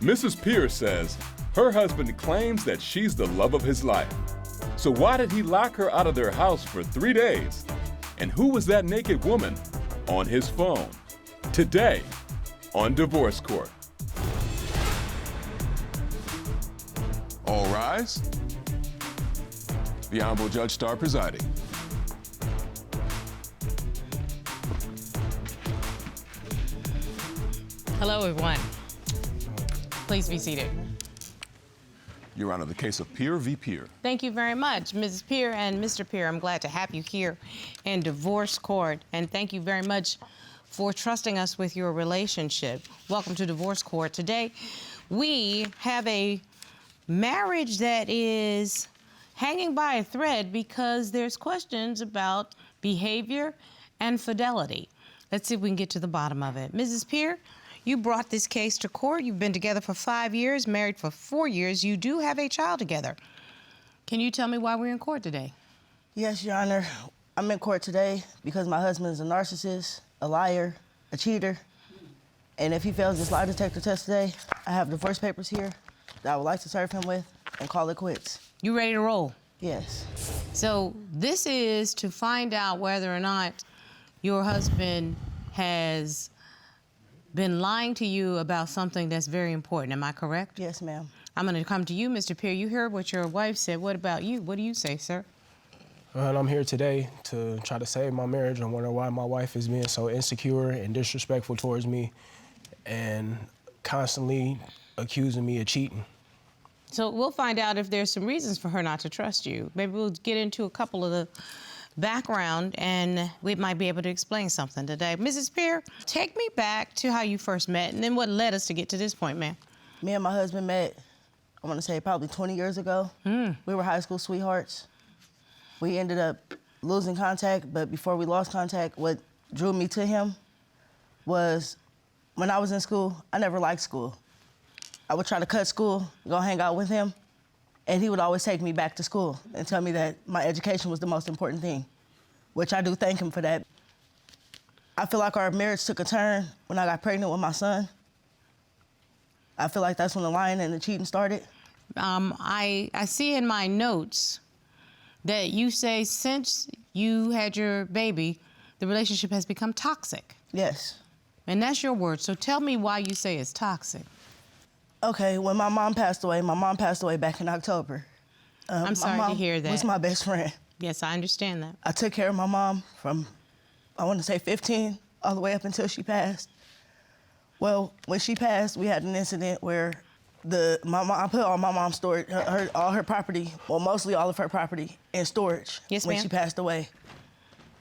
Mrs. Pier says her husband claims that she's the love of his life. So why did he lock her out of their house for 3 days? And who was that naked woman on his phone? Today on Divorce Court. All rise. The Honorable Judge Starr presiding. Hello, everyone. Please be seated. Your Honor, the case of Pier v. Pier. Thank you very much, Mrs. Pier and Mr. Pier. I'm glad to have you here in Divorce Court, and thank you very much for trusting us with your relationship. Welcome to Divorce Court. Today, we have a marriage that is hanging by a thread because there's questions about behavior and fidelity. Let's see if we can get to the bottom of it. Mrs. Pier, you brought this case to court. You've been together for 5 years, married for 4 years. You do have a child together. Can you tell me why we're in court today? Yes, Your Honor. I'm in court today because my husband is a narcissist, a liar, a cheater. And if he fails this lie detector test today, I have divorce papers here that I would like to serve him with and call it quits. You ready to roll? Yes. So this is to find out whether or not your husband has been lying to you about something that's very important. Am I correct? Yes, ma'am. I'm going to come to you, Mr. Pier. You heard what your wife said. What about you? What do you say, sir? And I'm here today to try to save my marriage. I wonder why my wife is being so insecure and disrespectful towards me and constantly accusing me of cheating. So we'll find out if there's some reasons for her not to trust you. Maybe we'll get into a couple of the background and we might be able to explain something today. Mrs. Pier, take me back to how you first met and then what led us to get to this point, ma'am. Me and my husband met, I want to say probably 20 years ago. We were high school sweethearts. We ended up losing contact, but before we lost contact, what drew me to him was when I was in school, I never liked school. I would try to cut school, go hang out with him, and he would always take me back to school and tell me that my education was the most important thing, which I do thank him for that. I feel like our marriage took a turn when I got pregnant with my son. I feel like that's when the lying and the cheating started. I see in my notes that you say since you had your baby, the relationship has become toxic. Yes. And that's your word, so tell me why you say it's toxic. Okay, when my mom passed away back in October. I'm sorry to hear that. Was my best friend. Yes, I understand that. I took care of my mom from, I want to say 15, all the way up until she passed. Well, when she passed, we had an incident where I put all my mom's storage, all her property, well, mostly all of her property in storage. Yes, when ma'am. she passed away.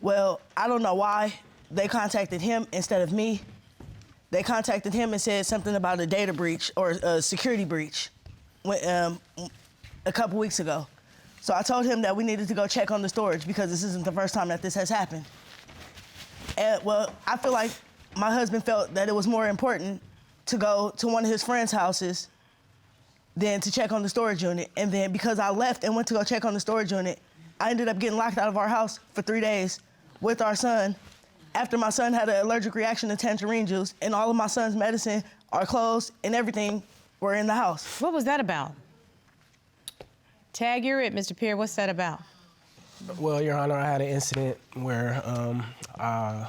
Well, I don't know why they contacted him instead of me. They contacted him and said something about a data breach or a security breach a couple weeks ago. So I told him that we needed to go check on the storage because this isn't the first time that this has happened. And well, I feel like my husband felt that it was more important to go to one of his friends' houses than to check on the storage unit. And then because I left and went to go check on the storage unit, I ended up getting locked out of our house for 3 days with our son after my son had an allergic reaction to tangerine juice, and all of my son's medicine, our clothes, and everything were in the house. What was that about? Tag, you're it, Mr. Pier. What's that about? Well, Your Honor, I had an incident where I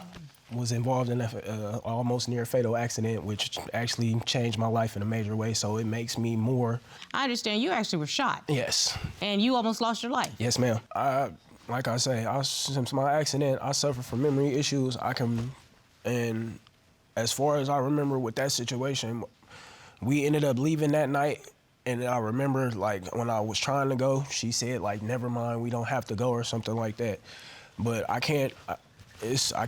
was involved in a almost near fatal accident, which actually changed my life in a major way, so it makes me more... I understand you actually were shot. Yes. And you almost lost your life. Yes, ma'am. Like I say, since my accident, I suffer from memory issues. And as far as I remember with that situation, we ended up leaving that night. And I remember, like, when I was trying to go, she said, like, never mind, we don't have to go or something like that. But I can't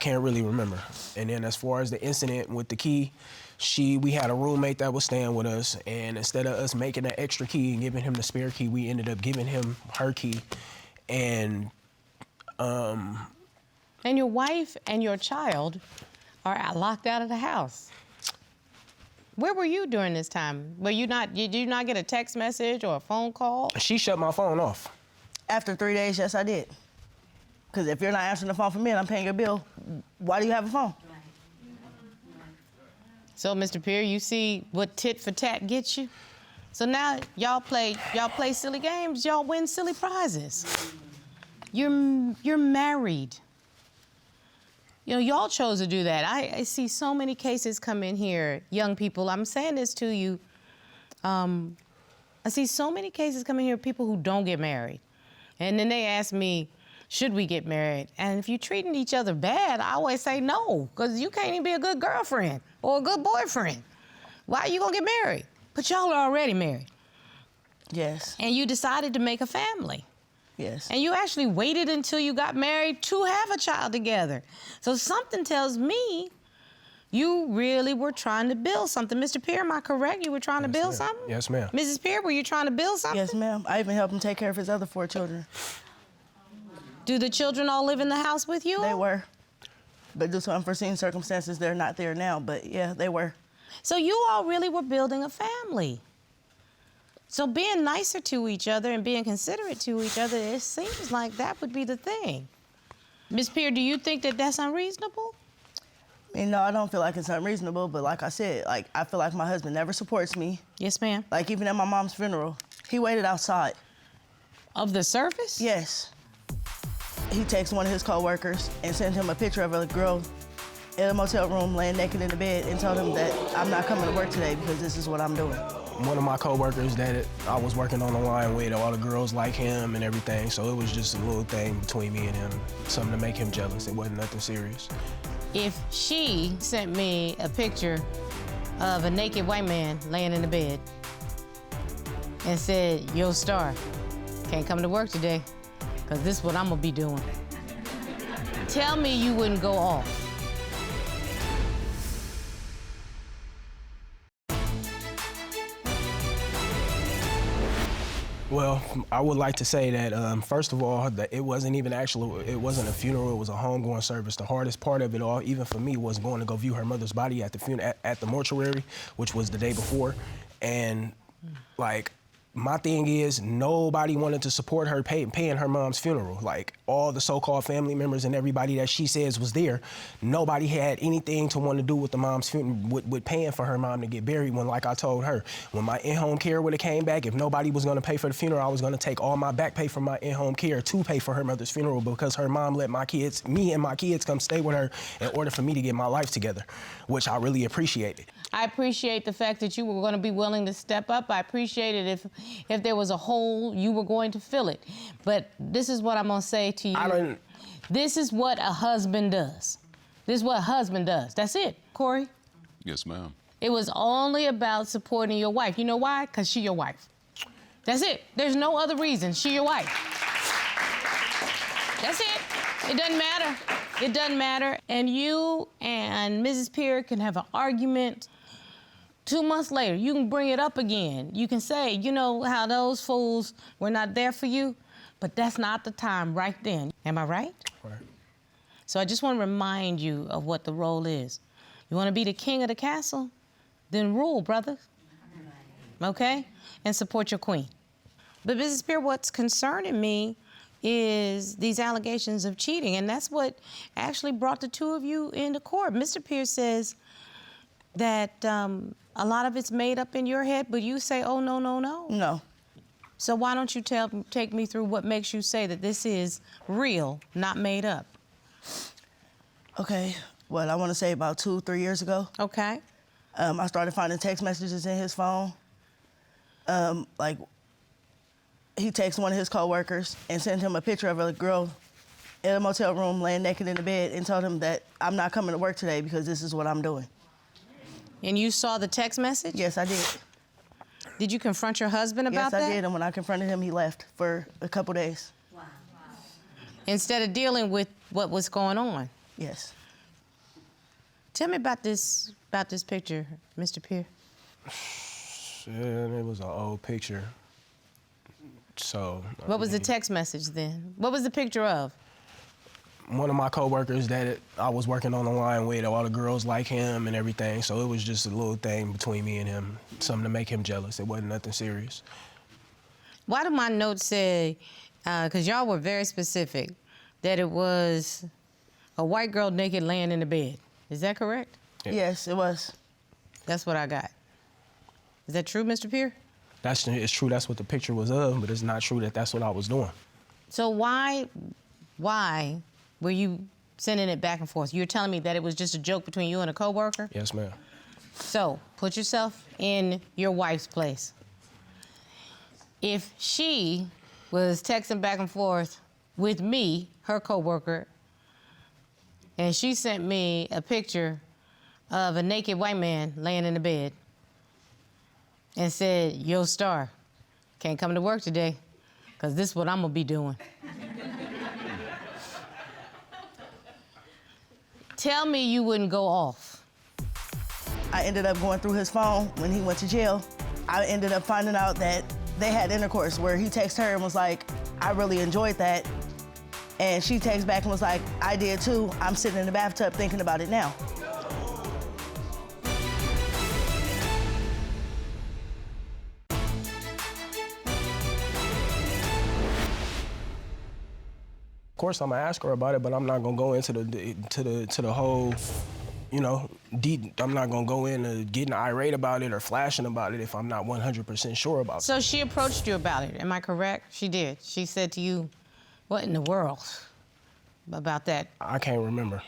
really remember. And then as far as the incident with the key, we had a roommate that was staying with us, and instead of us making an extra key and giving him the spare key, we ended up giving him her key. And your wife and your child are locked out of the house. Where were you during this time? Did you not get a text message or a phone call? She shut my phone off. After 3 days, yes, I did. Because if you're not answering the phone for me and I'm paying your bill, why do you have a phone? So, Mr. Pier, you see what tit for tat gets you? So now y'all play silly games, y'all win silly prizes. You're married. You know, y'all chose to do that. I see so many cases come in here, young people. I'm saying this to you. I see so many cases come in here, people who don't get married. And then they ask me, should we get married? And if you're treating each other bad, I always say no, because you can't even be a good girlfriend or a good boyfriend. Why are you gonna get married? But y'all are already married. Yes. And you decided to make a family. Yes. And you actually waited until you got married to have a child together. So something tells me you really were trying to build something. Mr. Pier, am I correct? You were trying to build something? Yes, ma'am. Mrs. Pier, were you trying to build something? Yes, ma'am. I even helped him take care of his other 4 children. Do the children all live in the house with you? They were. But due to unforeseen circumstances, they're not there now. But yeah, they were. So you all really were building a family. So being nicer to each other and being considerate to each other, it seems like that would be the thing. Ms. Pier, do you think that that's unreasonable? No, I don't feel like it's unreasonable, but like I said, I feel like my husband never supports me. Yes, ma'am. Like even at my mom's funeral, he waited outside. Of the service? Yes. He texted one of his co-workers and sent him a picture of a girl in a motel room laying naked in the bed and told him that I'm not coming to work today because this is what I'm doing. One of my coworkers that I was working on the line with, all the girls like him and everything, so it was just a little thing between me and him, something to make him jealous. It wasn't nothing serious. If she sent me a picture of a naked white man laying in the bed and said, yo, Star, can't come to work today because this is what I'm gonna be doing. Tell me you wouldn't go off. Well, I would like to say that, first of all, that it wasn't a funeral, it was a homegoing service. The hardest part of it all, even for me, was going to go view her mother's body at the at the mortuary, which was the day before. And like, my thing is, nobody wanted to support her paying her mom's funeral. Like, all the so-called family members and everybody that she says was there, nobody had anything to want to do with the mom's funeral, with paying for her mom to get buried. When, like I told her, when my in-home care would have came back, if nobody was going to pay for the funeral, I was going to take all my back pay from my in-home care to pay for her mother's funeral, because her mom let me and my kids come stay with her in order for me to get my life together, which I really appreciated. I appreciate the fact that you were going to be willing to step up. I appreciate it if there was a hole, you were going to fill it. But this is what I'm going to say to you. This is what a husband does. This is what a husband does. That's it, Corey. Yes, ma'am. It was only about supporting your wife. You know why? Because she your wife. That's it. There's no other reason. She your wife. That's it. It doesn't matter. It doesn't matter. And you and Mrs. Pier can have an argument. 2 months later, you can bring it up again. You can say, you know how those fools were not there for you? But that's not the time right then. Am I right? Right. So I just want to remind you of what the role is. You want to be the king of the castle? Then rule, brother. Okay? And support your queen. But Mrs. Pier, what's concerning me is these allegations of cheating, and that's what actually brought the 2 of you into court. Mr. Pier says that a lot of it's made up in your head, but you say, oh, no, no, no. No. So why don't you take me through what makes you say that this is real, not made up? Okay, what I want to say about 2-3 years ago. Okay. I started finding text messages in his phone. Like, he texted one of his co-workers and sent him a picture of a girl in a motel room laying naked in the bed and told him that I'm not coming to work today because this is what I'm doing. And you saw the text message? Yes, I did. Did you confront your husband about that? Yes, I did, and when I confronted him, he left for a couple days. Wow. Instead of dealing with what was going on? Yes. Tell me about this picture, Mr. Pier. It was an old picture. So. What was the text message then? What was the picture of? One of my coworkers that I was working on the line with, all the girls like him and everything, so it was just a little thing between me and him, something to make him jealous. It wasn't nothing serious. Why do my notes say, because y'all were very specific, that it was a white girl naked laying in the bed? Is that correct? Yeah. Yes, it was. That's what I got. Is that true, Mr. Pier? It's true. That's what the picture was of, but it's not true that that's what I was doing. So why were you sending it back and forth? You're telling me that it was just a joke between you and a coworker? Yes, ma'am. So put yourself in your wife's place. If she was texting back and forth with me, her coworker, and she sent me a picture of a naked white man laying in the bed and said, "Yo, Star, can't come to work today, because this is what I'm gonna be doing." Tell me you wouldn't go off. I ended up going through his phone when he went to jail. I ended up finding out that they had intercourse where he texted her and was like, "I really enjoyed that." And she texted back and was like, "I did too. I'm sitting in the bathtub thinking about it now." Of course, I'm gonna ask her about it, but I'm not gonna go into the whole, deep. I'm not gonna go into getting irate about it or flashing about it if I'm not 100% sure about it. So she approached you about it, am I correct? She did. She said to you, "What in the world about that?" I can't remember.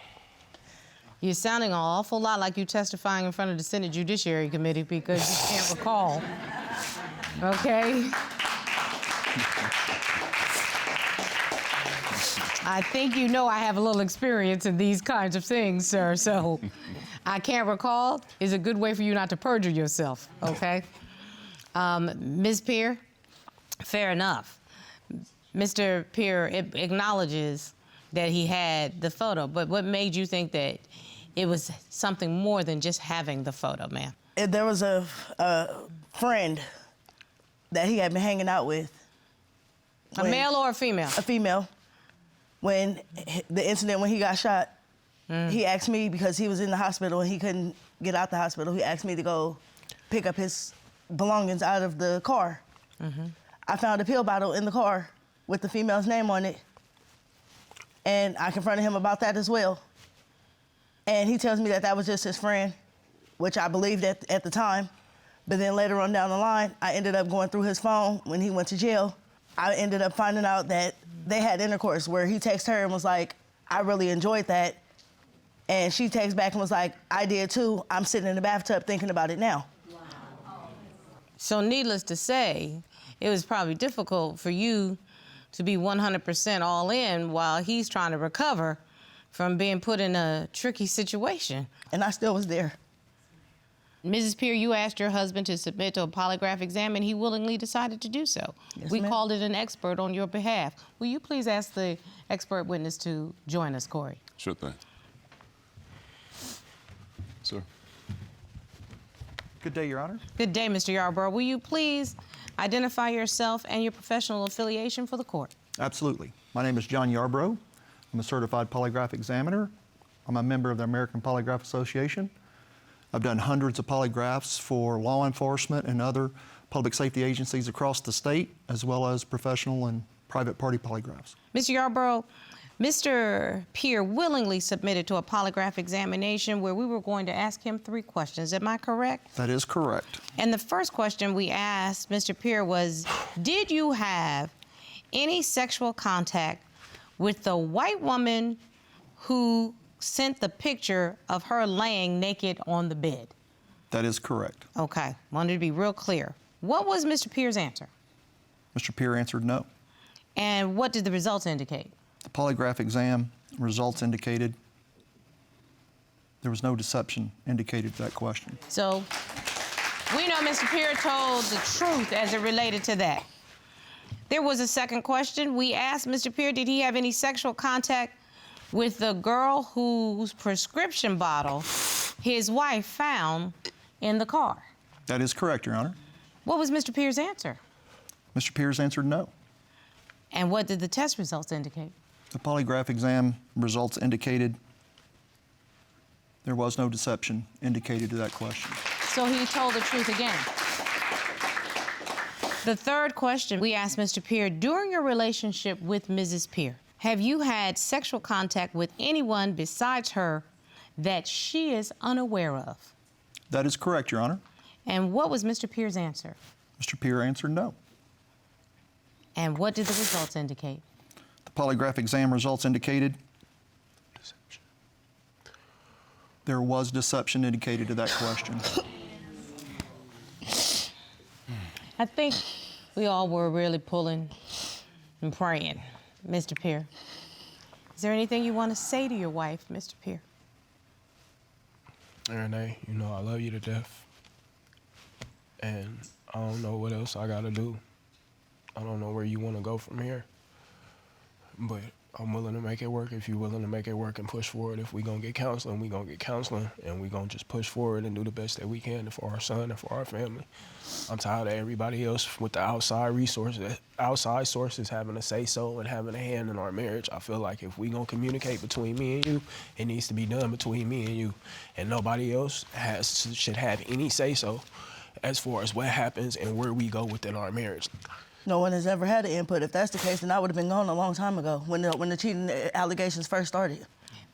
You're sounding an awful lot like you testifying in front of the Senate Judiciary Committee because you can't recall. Okay? I think you know I have a little experience in these kinds of things, sir, so "I can't recall" is a good way for you not to perjure yourself, okay? Ms. Pier, fair enough. Mr. Pier acknowledges that he had the photo, but what made you think that it was something more than just having the photo, ma'am? There was a friend that he had been hanging out with. A male or a female? A female. When the incident when he got shot, he asked me, because he was in the hospital and he couldn't get out the hospital, he asked me to go pick up his belongings out of the car. I found a pill bottle in the car with the female's name on it, and I confronted him about that as well. And he tells me that that was just his friend, which I believed at the time. But then later on down the line, I ended up going through his phone when he went to jail. I ended up finding out that they had intercourse where he texted her and was like, "I really enjoyed that." And she texted back and was like, "I did too. I'm sitting in the bathtub thinking about it now." So needless to say, it was probably difficult for you to be 100% all in while he's trying to recover from being put in a tricky situation. And I still was there. Mrs. Pier, you asked your husband to submit to a polygraph exam, and he willingly decided to do so. Yes, we ma'am. called it an expert on your behalf. Will you please ask the expert witness to join us, Corey? Sure thing. Sir. Good day, Your Honor. Good day, Mr. Yarborough. Will you please identify yourself and your professional affiliation for the court? Absolutely. My name is John Yarborough. I'm a certified polygraph examiner. I'm a member of the American Polygraph Association. I've done hundreds of polygraphs for law enforcement and other public safety agencies across the state, as well as professional and private party polygraphs. Mr. Yarborough, Mr. Pier willingly submitted to a polygraph examination where we were going to ask him 3 questions. Am I correct? That is correct. And the first question we asked Mr. Pier was, did you have any sexual contact with the white woman who sent the picture of her laying naked on the bed? That is correct. Okay, wanted to be real clear. What was Mr. Pier's answer? Mr. Pier answered no. And what did the results indicate? The polygraph exam results indicated there was no deception indicated to that question. So we know Mr. Pier told the truth as it related to that. There was a second question. We asked Mr. Pier, did he have any sexual contact with the girl whose prescription bottle his wife found in the car? That is correct, Your Honor. What was Mr. Pier's answer? Mr. Pier's answered no. And what did the test results indicate? The polygraph exam results indicated there was no deception indicated to that question. So he told the truth again. The third question we asked Mr. Pier, during your relationship with Mrs. Pier, have you had sexual contact with anyone besides her that she is unaware of? That is correct, Your Honor. And what was Mr. Pier's answer? Mr. Pier answered no. And what did the results indicate? The polygraph exam results indicated Deception. there was deception indicated to that question. I think we all were really pulling and praying. Mr. Pier, is there anything you want to say to your wife, Mr. Pier? Erenee, you know I love you to death. And I don't know what else I gotta do. I don't know where you wanna go from here. But I'm willing to make it work if you're willing to make it work and push forward. If we gonna get counseling, we gonna get counseling, and we gonna just push forward and do the best that we can for our son and for our family. I'm tired of everybody else with the outside sources having a say-so and having a hand in our marriage. I feel like if we gonna communicate between me and you, it needs to be done between me and you, and nobody else should have any say-so as far as what happens and where we go within our marriage. No one has ever had an input. If that's the case, then I would have been gone a long time ago when the cheating allegations first started.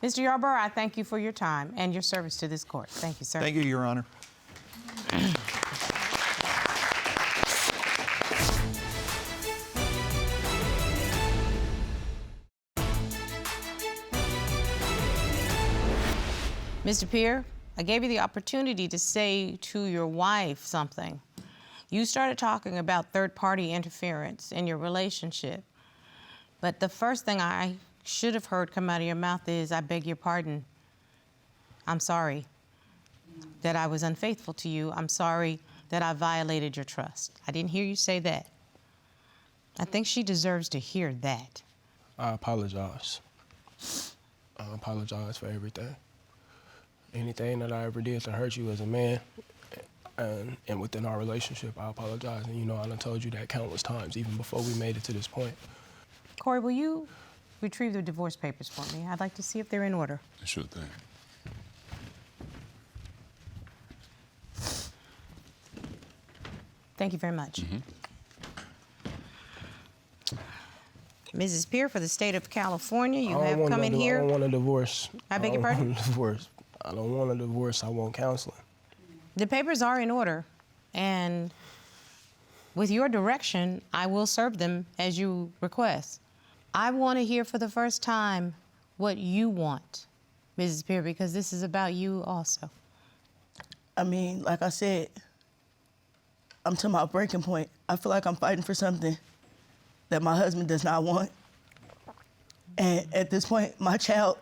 Mr. Yarborough, I thank you for your time and your service to this court. Thank you, sir. Thank you, Your Honor. Mr. Pier, I gave you the opportunity to say to your wife something. You started talking about third-party interference in your relationship. But the first thing I should have heard come out of your mouth is, I beg your pardon. I'm sorry that I was unfaithful to you. I'm sorry that I violated your trust. I didn't hear you say that. I think she deserves to hear that. I apologize. I apologize for everything. Anything that I ever did to hurt you as a man, and within our relationship, I apologize. And you know, I done told you that countless times, even before we made it to this point. Corey, will you retrieve the divorce papers for me? I'd like to see if they're in order. Sure thing. Thank you very much. Mrs. Pier, for the state of California, you have come in here. I don't want a divorce. I beg your pardon? I don't want a divorce. I want counseling. The papers are in order, and with your direction, I will serve them as you request. I want to hear for the first time what you want, Mrs. Pier, because this is about you also. I mean, like I said, I'm to my breaking point. I feel like I'm fighting for something that my husband does not want. And at this point, my child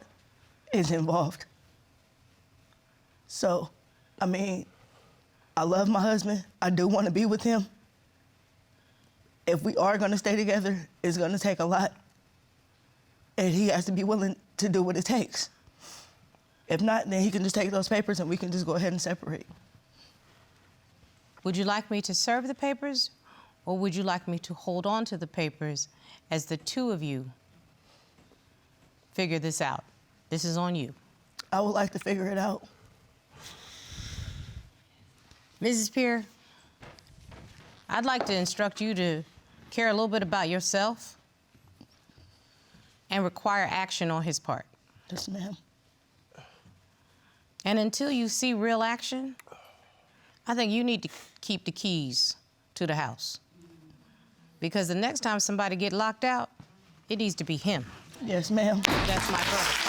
is involved. So, I mean, I love my husband. I do want to be with him. If we are going to stay together, it's going to take a lot. And he has to be willing to do what it takes. If not, then he can just take those papers and we can just go ahead and separate. Would you like me to serve the papers, or would you like me to hold on to the papers as the two of you figure this out? This is on you. I would like to figure it out. Mrs. Pier, I'd like to instruct you to care a little bit about yourself and require action on his part. Yes, ma'am. And until you see real action, I think you need to keep the keys to the house. Because the next time somebody get locked out, it needs to be him. Yes, ma'am. That's my verdict.